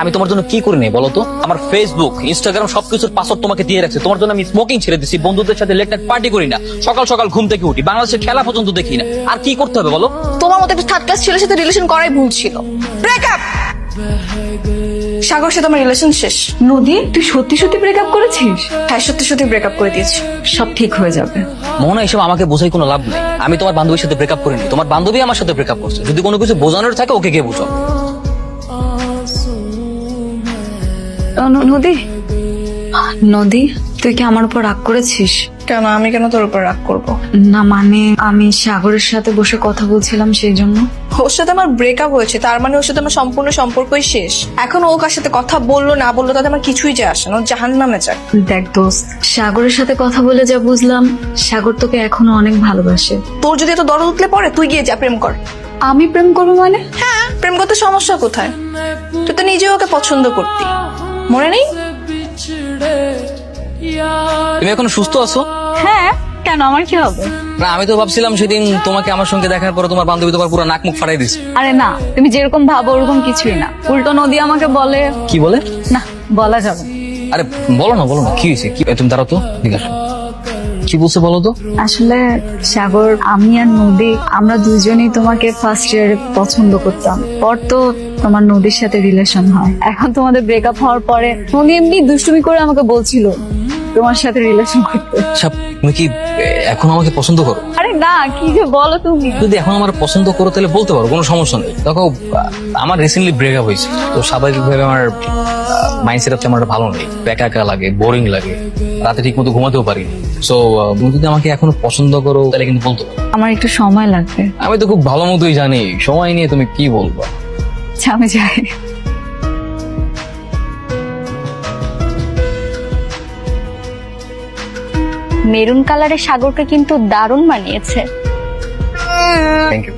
আমি তোমার জন্য কি করি নাই বলো তো? আমার ফেসবুক, ইনস্টাগ্রাম সবকিছুর পাসওয়ার্ড তোমাকে দিয়ে রাখছি। তোমার জন্য আমি স্মোকিং ছেড়ে দিচ্ছি, বন্ধুদের সাথে লেট নাইট পার্টি করি না, সকাল সকাল ঘুম থেকে উঠি, বাংলাদেশের খেলা পর্যন্ত দেখি না। আর কি করতে হবে বলো? তোমার মতো একটা থার্ড ক্লাস ছেলের সাথে রিলেশন করাই ভুল ছিল। ব্রেকআপ। সাগর সাথে আমার রিলেশন শেষ। নদী, তুই সত্যি সত্যি ব্রেকআপ করেছিস? হ্যাঁ, সত্যি সত্যি ব্রেকআপ করে দিয়েছি। সব ঠিক হয়ে যাবে। মোহনা, এসব আমাকে বোঝাই কোনো লাভ নেই। আমি তোমার বান্ধবীর সাথে ব্রেকআপ করিনি, তোমার বান্ধবী আমার সাথে ব্রেকআপ করছে। যদি কোনো কিছু বোঝানোর থাকে ওকে গিয়ে বোঝাও। নদী, নদী, তুই কি আমার উপর রাগ করেছিস? কেন? আমি কেন তোর উপর রাগ করবো? না মানে আমি সাগরের সাথে বসে কথা বলছিলাম সেই জন্য। ওর সাথে আমার ব্রেকআপ হয়েছে, তার মানে ওর সাথে আমার সম্পূর্ণ সম্পর্কই শেষ। এখন ও কার সাথে কথা বললো না বললো তাতে আমার কিছুই যায় আসে না। ও জাহান্নামে যাক। দেখ দোস্ত, সাগরের সাথে কথা বলে যা বুঝলাম, সাগর তোকে এখনো অনেক ভালোবাসে। তোর যদি এত দরদ উঠলে পরে তুই গিয়ে যা প্রেম কর। আমি প্রেম করবো মানে? হ্যাঁ, প্রেম করতে সমস্যা কোথায়? তুই তো নিজেও ওকে পছন্দ করতি, মনে নেই? তুমি এখন সুস্থ আছো? হ্যাঁ, কেন আমার কি হবে? না, আমি তো ভাবছিলাম সেদিন তোমাকে আমার সঙ্গে দেখার পরে তোমার বান্ধবী তোমার পুরো নাক মুখ ফাটাই দিচ্ছে। আরে না, তুমি যেরকম ভাবো ওরকম কিছুই না। উল্টো নদী আমাকে বলে। কি বলে? না, বলা যাবে না। আরে বলো না, বলো না, কি হয়েছে? কি তুমি দাঁড়াও তো, ঠিক আছে, কি বলছে বলো তো? আসলে সাগর, আমি আর নদী আমরা দুজনেই তোমাকে ফার্স্ট ইয়ারে পছন্দ করতাম। পর তো তোমার নদীর সাথে রিলেশন হয়। এখন তোমাদের ব্রেকআপ হওয়ার পরে নদী এমনি দুষ্টুমি করে আমাকে বলছিল তোমার সাথে রিলেশন করতে। আচ্ছা, তুমি কি এখন আমাকে পছন্দ করো? আরে না, কি যে বলো তুমি। যদি এখন আমার পছন্দ করো তাহলে বলতে পারো, কোনো সমস্যা নেই। দেখো, আমার রিসেন্টলি ব্রেকআপ হয়েছে, তো স্বাভাবিকভাবে আমার মাইন্ডসেট হচ্ছে আমার ভালো নেই, একা একা লাগে, বোরিং লাগে, রাতে ঠিক মতো ঘুমাতেও পারি। সো তুমি যদি আমাকে এখনো পছন্দ করো তাহলে কিন্তু বলতে পারো। আমার একটু সময় লাগবে। আমি তো খুব ভালো মতোই জানি সময় নিয়ে তুমি কি বলবা। আচ্ছা, আমি যাই। মেরুন কালারের সাগরকে কিন্তু দারুণ মানিয়েছে। Thank you.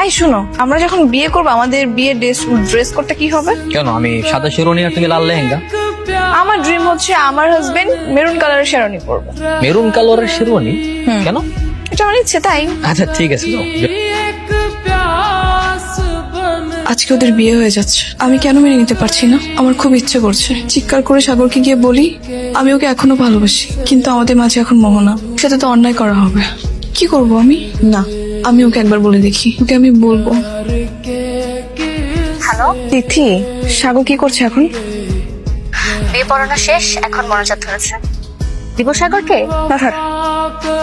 এই শোনো, আমরা যখন বিয়ে করবো আমাদের বিয়ের ড্রেস কোডটা কি হবে? কেন, আমি সাদা শেরওয়ানি আর তুমি লাল লেহেঙ্গা? আমার ড্রিম হচ্ছে আমার হাজবেন্ড মেরুন কালারের শেরওয়ানি পরবে। মেরুন কালারের শেরওয়ানি? কেন? এটা আমার ইচ্ছে, তাই। আচ্ছা ঠিক আছে, যাও। আজকে ওদের বিয়ে হয়ে যাচ্ছে, আমি কেন মেনে নিতে পারছি না? আমার খুব ইচ্ছে করছে চিৎকার করে সাগরকে গিয়ে বলি আমি ওকে এখনো ভালোবাসি, কিন্তু আমাদের মাঝে এখন মোহনা, ওর সাথে তো অন্যায় করা হবে। কি করব আমি? না, আমি ওকে একবার বলে দেখি, ওকে আমি বলবো। হ্যালো, তিথি, সাগর কি করছে এখন? বিয়ে পড়ানো শেষ, এখন মনোজাত ধরেছে। দিব সাগরকে? না থাক,